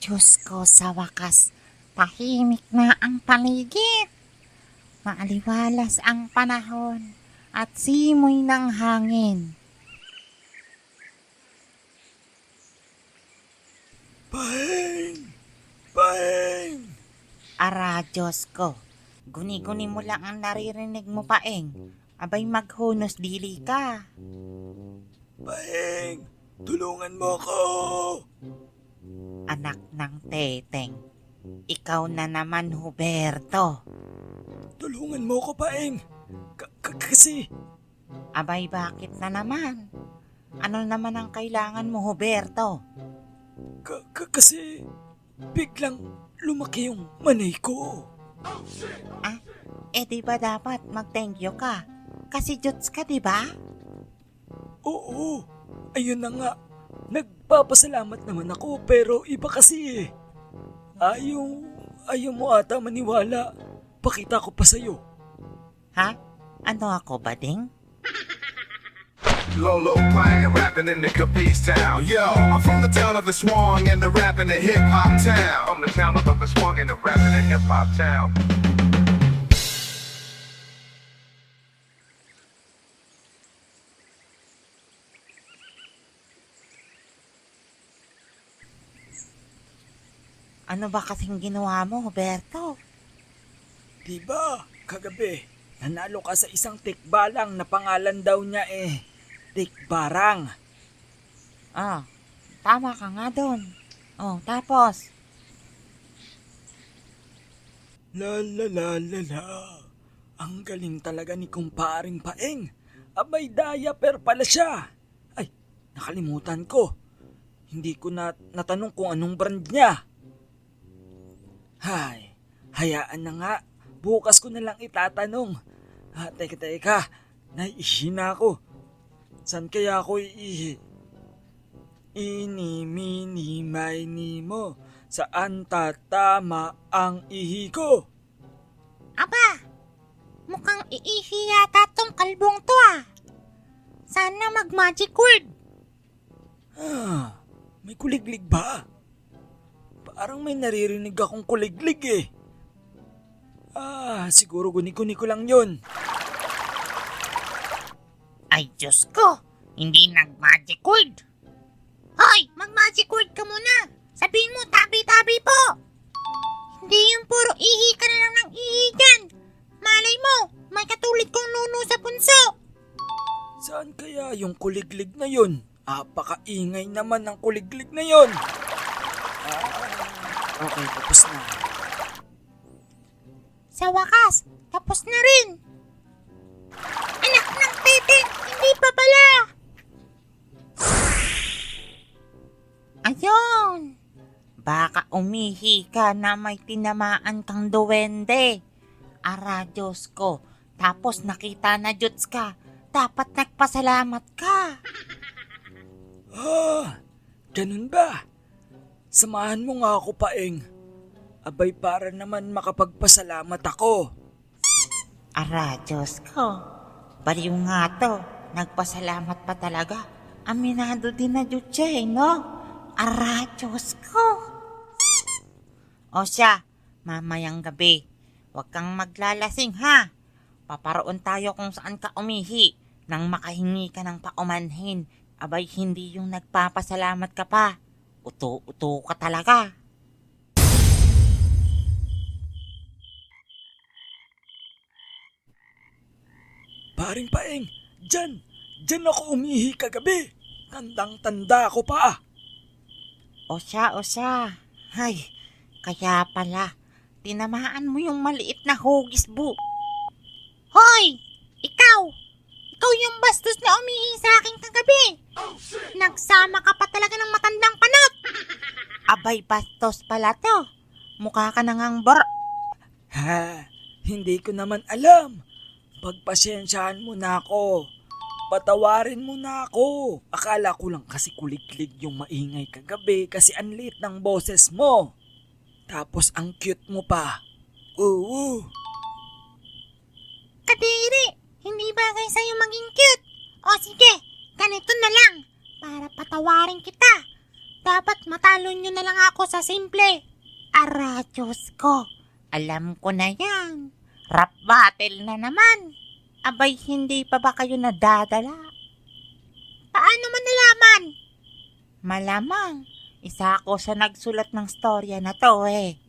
Diyos ko, sa wakas, tahimik na ang paligid. Maaliwalas ang panahon at simoy ng hangin. Paeng! Paeng! Diyos ko, guni-guni mo lang ang naririnig mo, Paeng. Abay, maghunos dili ka. Paeng! Tulungan mo ako! Anak ng teteng, ikaw na naman, Huberto. Tulungan mo ako, Paeng! Kasi... Abay, bakit na naman? Ano naman ang kailangan mo, Huberto? Kasi... biglang lumaki yung manay ko. Di ba dapat mag-thank you ka? Kasi Diyos ka, di ba? Oo, ayun na nga. Nagpapasalamat naman ako pero iba kasi eh. Ayaw mo ata maniwala. Pakita ko pa sa'yo. Ha? Ano ako, bading? Lolo playing, rapping in the Capiz town. Yo, I'm from the town of the swung and the rap in the hip hop town. From the town of the swung and the rap in the hip hop town. Ano ba kasing ginawa mo, Huberto? Diba, kagabi, nanalo ka sa isang tikbalang na pangalan daw niya Tikbarang. Tama ka nga doon. Tapos? La la la la la. Ang galing talaga ni kumparing Paeng. Abay diaper pala siya. Ay, nakalimutan ko. Hindi ko natanong kung anong brand niya. Hay, hayaan na nga. Bukas ko na lang itatanong. Teka. Naiihi na ako. San kaya ako iihi? Ini, mini, may, ni mo. Saan tatama ang ihi ko? Aba, mukhang iihi yata tong kalbong to Sana mag-magic word. May kuliglig ba? Parang may naririnig akong kuliglig eh. Siguro guni-guni ko lang yun. Ay, Diyos ko, hindi nag-magic word. Hoy, mag-magic word ka muna. Sabihin mo, tabi-tabi po. Hindi yung puro ihi ka na lang ng ihi dyan. Malay mo, may katulad kong nuno sa punso. Saan kaya yung kuliglig na yun? Apakaingay naman ng kuliglig na yun. Okay, tapos na. Sa wakas, tapos na rin. Anak ng teteng, hindi pa pala. Ayun. Baka umihi ka na may tinamaan kang duwende. Diyos ko. Tapos nakita na Diyos ka. Dapat nagpasalamat ka. Ganun ba? Samahan mo nga ako, Paeng. Abay, para naman makapagpasalamat ako. Diyos ko. Baliw nga to. Nagpasalamat pa talaga. Aminado din na Diyos no? Diyos ko. O siya, mamayang gabi. Huwag kang maglalasing ha. Paparoon tayo kung saan ka umihi nang makahingi ka ng paumanhin. Abay, hindi yung nagpapasalamat ka pa. Uto-uto ka talaga. Paring Paeng, dyan ako umihi kagabi. Tandang-tanda ako pa. O siya. Hay, kaya pala, tinamaan mo yung maliit na hugis bu. Hoy! Ikaw yung bastos na umihi sa akin kagabi. Nagsama ka pa talaga ng matandang panot. Abay, bastos pala to. Mukha ka nangang Hindi ko naman alam. Pagpasensyahan mo na ako. Patawarin mo na ako. Akala ko lang kasi kuliglig yung maingay kagabi kasi ang liit ng boses mo. Tapos ang cute mo pa. Oo. Kadiri, hindi bagay sa'yo maging cute. O sige, ganito na lang. Para patawarin kita. Dapat matalo nyo na lang ako sa simple. Diyos ko. Alam ko na yan. Rap battle na naman. Abay, hindi pa ba kayo nadadala? Paano mo nalaman? Malamang. Isa ako sa nagsulat ng storya na to eh.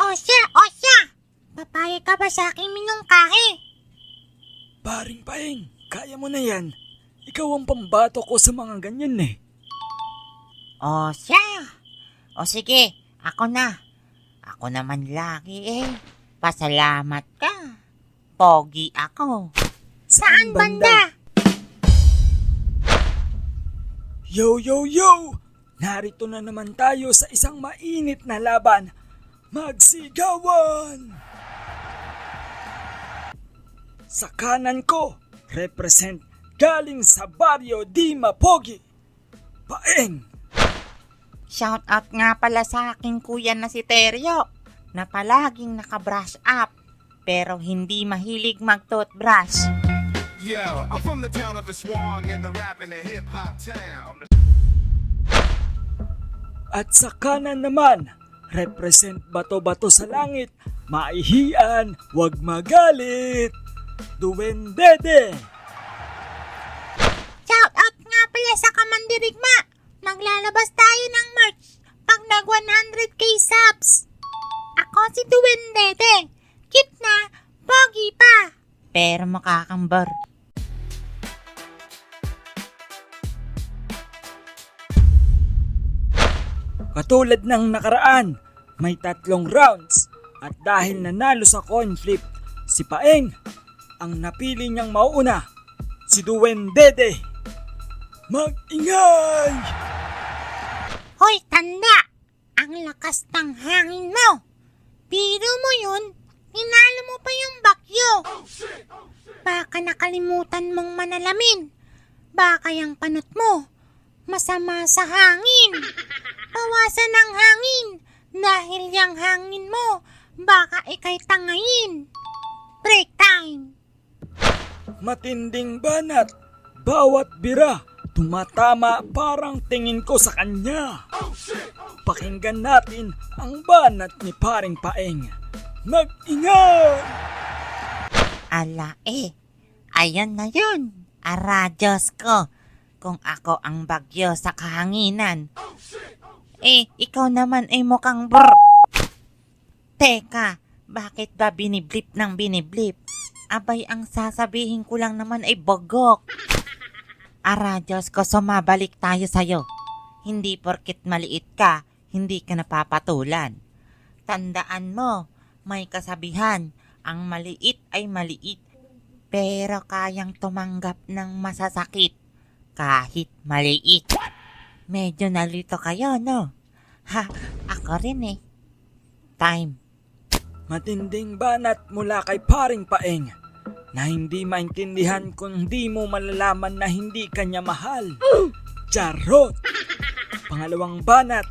Osya! Papayag ka ba sa aking minungkahi? Paring Paeng, kaya mo na yan. Ikaw ang pambato ko sa mga ganyan eh. Osya! O sige, ako na. Ako naman lagi eh. Pasalamat ka. Pogi ako. Saan banda? Yo! Narito na naman tayo sa isang mainit na laban. Magsigawan! Sa kanan ko, represent galing sa Barrio Di Mapogi, Paeng. Shout out nga pala sa aking kuya na si Teryo na palaging nakabrush up pero hindi mahilig mag-toothbrush. Yo, I'm from the town of the swung and the rap and the hip hop town. At sa kanan naman, represent bato-bato sa langit, maihian, wag magalit, Duwendede. Shout out nga pala sa Kamandirigma. Maglalabas tayo ng merch pag nag 100k subs. Ako si Duwendede. Cute na, pogi pa. Pero makakambar. Katulad ng nakaraan, may 3 rounds at dahil nanalo sa coin flip, si Paeng, ang napili niyang mauuna, si Duwendede. Mag-ingay! Hoy, tanda! Ang lakas ng hangin mo! Biro mo yun, inalo mo pa yung bagyo. Baka nakalimutan mong manalamin. Baka yung panot mo, masama sa hangin. Bawasan ng hangin, dahil yung hangin mo, baka ikay tangayin. Break time! Matinding banat, bawat bira, tumatama parang tingin ko sa kanya. Pakinggan natin ang banat ni Paring Paeng. Mag-ingay! Ala ayan na yun. Diyos ko. Kung ako ang bagyo sa kahanginan. Ikaw naman mukhang Teka, bakit ba biniblip ng biniblip? Abay, ang sasabihin ko lang naman ay bagok. Diyos ko, sumabalik tayo sa'yo. Hindi porkit maliit ka, hindi ka napapatulan. Tandaan mo, may kasabihan, ang maliit ay maliit, pero kayang tumanggap ng masasakit, kahit maliit. Medyo nalito kayo, no? Ako rin Time. Matinding banat mula kay Paring Paeng na hindi maintindihan kung di mo malalaman na hindi kanya mahal. Charot! Pangalawang banat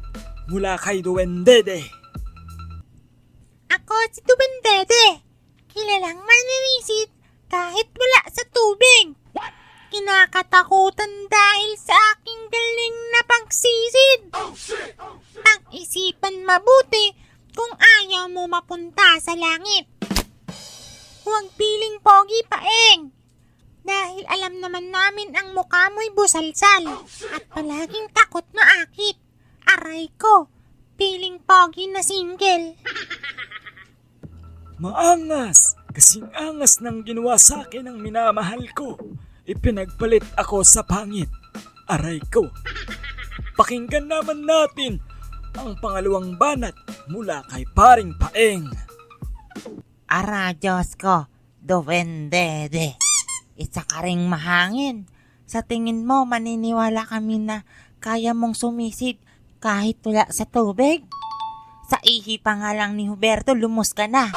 mula kay Duwendede. Ako si Duwendede. Kilalang maninisid kahit wala sa tubig. Kinakatakutan dahil sa aking galing na pagsisid. Pag-isipan mabuti kung ayaw mo mapunta sa langit. Huwag piling pogi Paeng. Dahil alam naman namin ang mukha mo'y busalsal at palaging takot maakit. Aray ko, piling pogi na single. Maangas! Kasing angas ng ginawa sa akin ng minamahal ko. Ipinagpalit ako sa pangit. Aray ko. Pakinggan naman natin ang pangalawang banat mula kay Paring Paeng. Diyos ko, Duwendede. Isa ka ring mahangin. Sa tingin mo, maniniwala kami na kaya mong sumisid kahit wala sa tubig? Sa ihi pa nga lang ni Huberto, lumos ka na.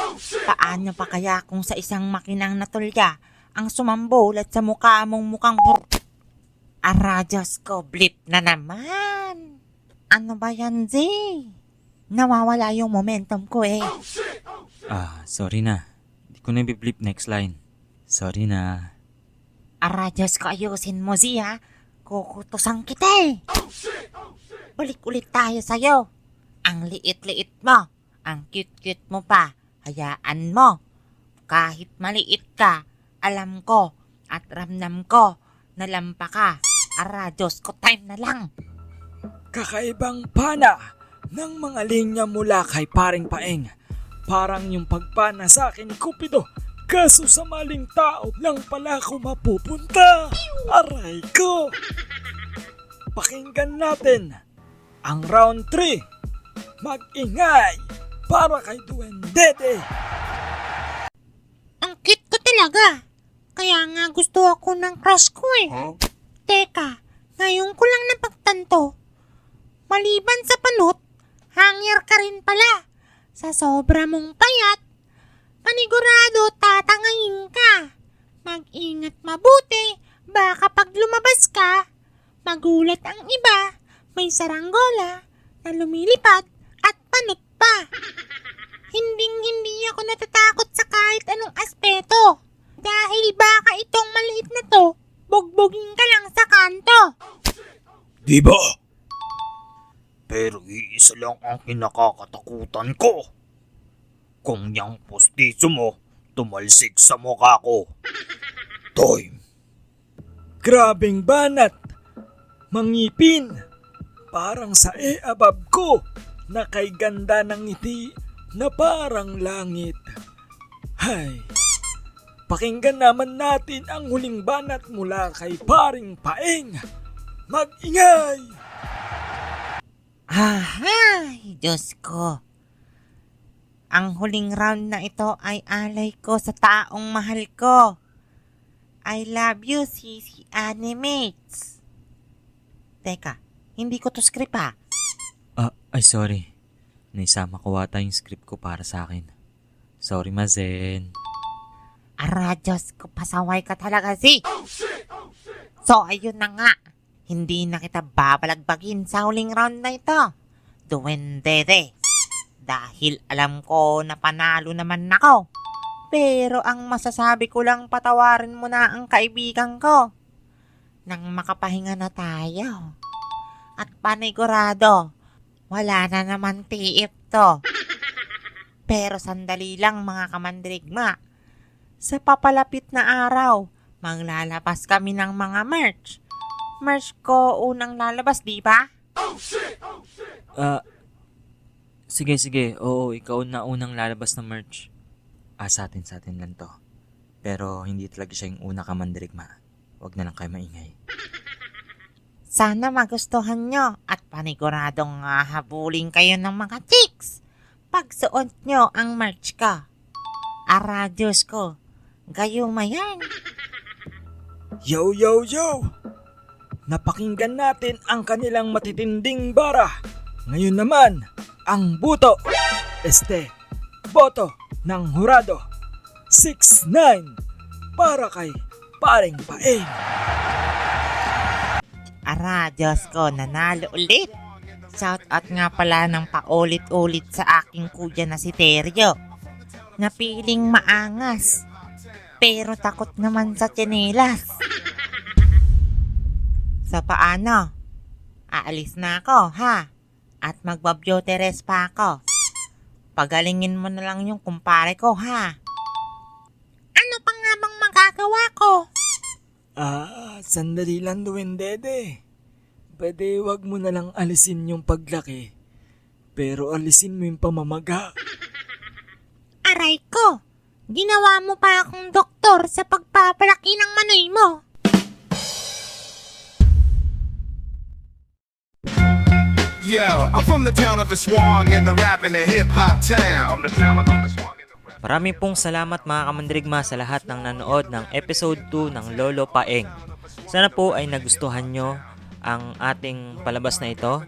Paano pa kaya kung sa isang makinang natulya ang sumambulat sa mukha mong mukhang Diyos ko, blip na naman. Ano ba yan, Z? Nawawala yung momentum ko Sorry na. Di ko na i-blip next line. Sorry na. Diyos ko, ayusin mo, Z, ha? Kukutusan kita Balik ulit tayo sa'yo. Ang liit-liit mo. Ang cute-cute mo pa. Hayaan mo. Kahit maliit ka, alam ko at ramdam ko na lampa ka. Diyos ko, time na lang. Kakaibang pana ng mga linya mula kay paring Paeng. Parang yung pagpana sa akin ni Cupido. Kaso sa maling tao lang pala ako mapupunta. Aray ko! Pakinggan natin ang round 3. Mag-ingay para kay Duwendede. Ang cute ko talaga. Kaya nga gusto ako ng crush ko eh. Teka, ngayon ko lang napagtanto. Maliban sa panot, hanger ka rin pala. Sa sobra mong payat, panigurado tatangayin ka. Mag-ingat mabuti, baka pag lumabas ka, magulat ang iba, may saranggola na lumilipad at panot pa. Hindi ako natatakot sa kahit anong aspeto. Dahil baka itong maliit na to, bugbugin ka lang sa kanto. Diba? Pero iisa lang ang kinakakatakutan ko. Kung yang postiso mo, tumalsik sa mukha ko. Time. Grabing banat. Mangipin. Parang sa abab ko na kay ganda ng ngiti na parang langit. Hay. Pakinggan naman natin ang huling banat mula kay paring Paeng. Mag-ingay! Ahay, Diyos ko. Ang huling round na ito ay alay ko sa taong mahal ko. I love you, Sisi Animates. Teka, hindi ko to script ha. Ay sorry. Naisama ko ata yung script ko para sa akin. Sorry, Mazen. Diyos ko, pasaway ka talaga, si. So, ayun na nga. Hindi na kita babalagbagin sa huling round na ito. Duwendede. Dahil alam ko na panalo naman ako. Pero ang masasabi ko lang, patawarin mo na ang kaibigan ko. Nang makapahinga na tayo. At panigurado, wala na naman tiip to. Pero sandali lang mga kamandirigma. Sa papalapit na araw, maglalabas kami ng mga merch. Merch ko unang lalabas, di ba? Sige. Oo, ikaw na unang lalabas ng merch. Sa atin lang to. Pero hindi talaga siya yung una ka mandirigma. Huwag na lang kayo maingay. Sana magustuhan nyo at paniguradong habulin kayo ng mga chicks. Pagsuot nyo ang merch ko. Diyos ko, gayuma yan. Yo! Napakinggan natin ang kanilang matitinding bara. Ngayon naman, ang buto. Boto ng hurado. 6-9 para kay paring Paeng. Diyos ko, nanalo ulit. Shout out nga pala ng paulit-ulit sa aking kuya na si Teryo. Napiling maangas. Pero takot naman sa tsinelas. So paano? Aalis na ako, ha? At magbabeauty rest pa ako. Pagalingin mo na lang yung kumpare ko, ha? Ano pa nga bang magagawa ko? Sandali lang, Duwendede. Pwede wag mo na lang alisin yung paglaki. Pero alisin mo yung pamamaga. Aray ko! Ginawa mo pa akong doktor sa pagpapalaki ng manoy mo. Yo, I'm from the town of the Swang and the rap and the hip hop town. From the town of the Swang and the rap. Maraming pong salamat mga kamandirigma sa lahat ng nanood ng episode 2 ng Lolo Paeng. Sana po ay nagustuhan nyo ang ating palabas na ito.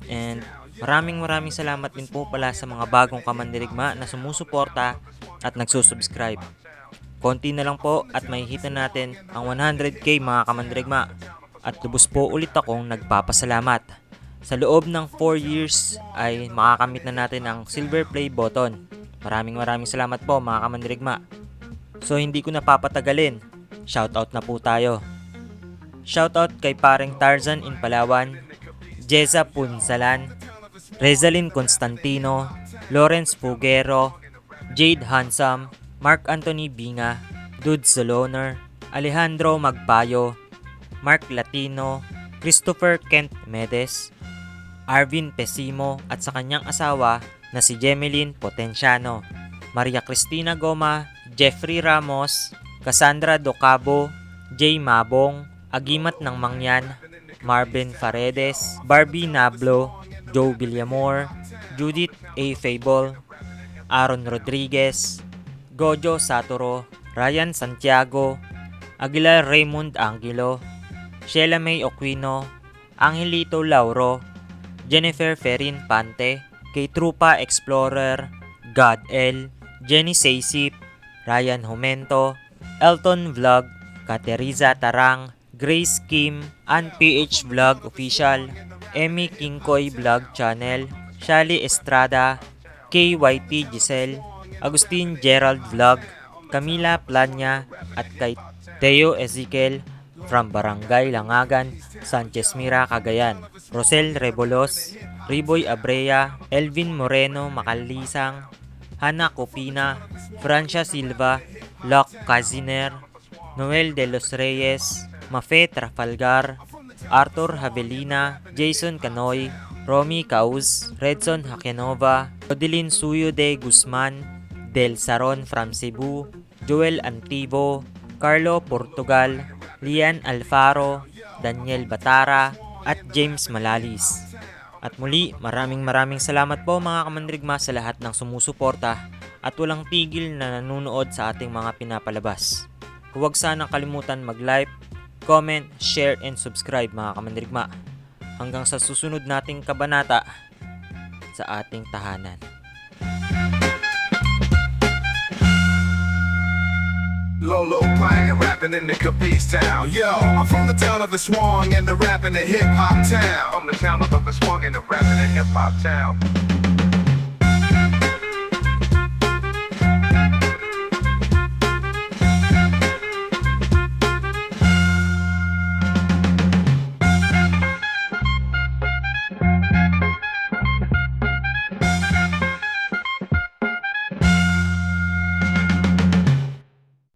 And maraming salamat din po pala sa mga bagong kamandirigma na sumusuporta at nagsusubscribe. Konti na lang po at mahihita natin ang 100k mga kamandirigma. At lubos po ulit akong nagpapasalamat. Sa loob ng 4 years ay makakamit na natin ang silver play button. Maraming salamat po mga kamandirigma. So hindi ko na papatagalin. Shoutout na po tayo. Shoutout kay pareng Tarzan in Palawan, Jeza Punsalan, Rezalyn Constantino, Lawrence Pugero, Jade Hansam, Mark Anthony Binga, Dude Soloner, Alejandro Magpayo, Mark Latino, Christopher Kent Medes, Arvin Pesimo at sa kanyang asawa na si Jemeline Potenciano, Maria Cristina Goma, Jeffrey Ramos, Cassandra Docabo, Jay Mabong, Agimat ng Mangyan, Marvin Paredes, Barbie Nablo, Joe Villamor, Judith A. Fable, Aaron Rodriguez, Gojo Saturo, Ryan Santiago, Aguilar Raymond Angelo, Sheila May Oquino, Angelito Lauro, Jennifer Ferin Pante, Kay Trupa Explorer, God L, Jenny Saysip, Ryan Humento, Elton Vlog, Kateriza Tarang, Grace Kim, Ann PH Vlog Official, Emmy Kingkoy Vlog Channel, Shali Estrada, KYT Giselle, Agustin Gerald Vlog, Camila Planya at kay Teo Ezekiel from Barangay Langagan, Sanchez Mira, Cagayan, Rosel Rebolos, Riboy Abrea, Elvin Moreno Macalisang, Hana Copina, Francia Silva, Locke Caziner, Noel De Los Reyes, Mafe Trafalgar, Arthur Havelina, Jason Canoy, Romy Cauz, Redson Hakenova, Odeline Suyo de Guzman, Del Saron from Cebu, Joel Antibo, Carlo Portugal, Lian Alfaro, Daniel Batara, at James Malalis. At muli, maraming salamat po mga kamandrigma sa lahat ng sumusuporta at walang tigil na nanonood sa ating mga pinapalabas. Huwag sanang kalimutan mag-like, comment, share, and subscribe mga kamandrigma. Hanggang sa susunod nating kabanata sa ating tahanan. Lolo playing, rapping in the Capiz town. Yo, I'm from the town of the Swang and the rapping the hip hop town. From the town of the Swang and the rapping the hip hop town.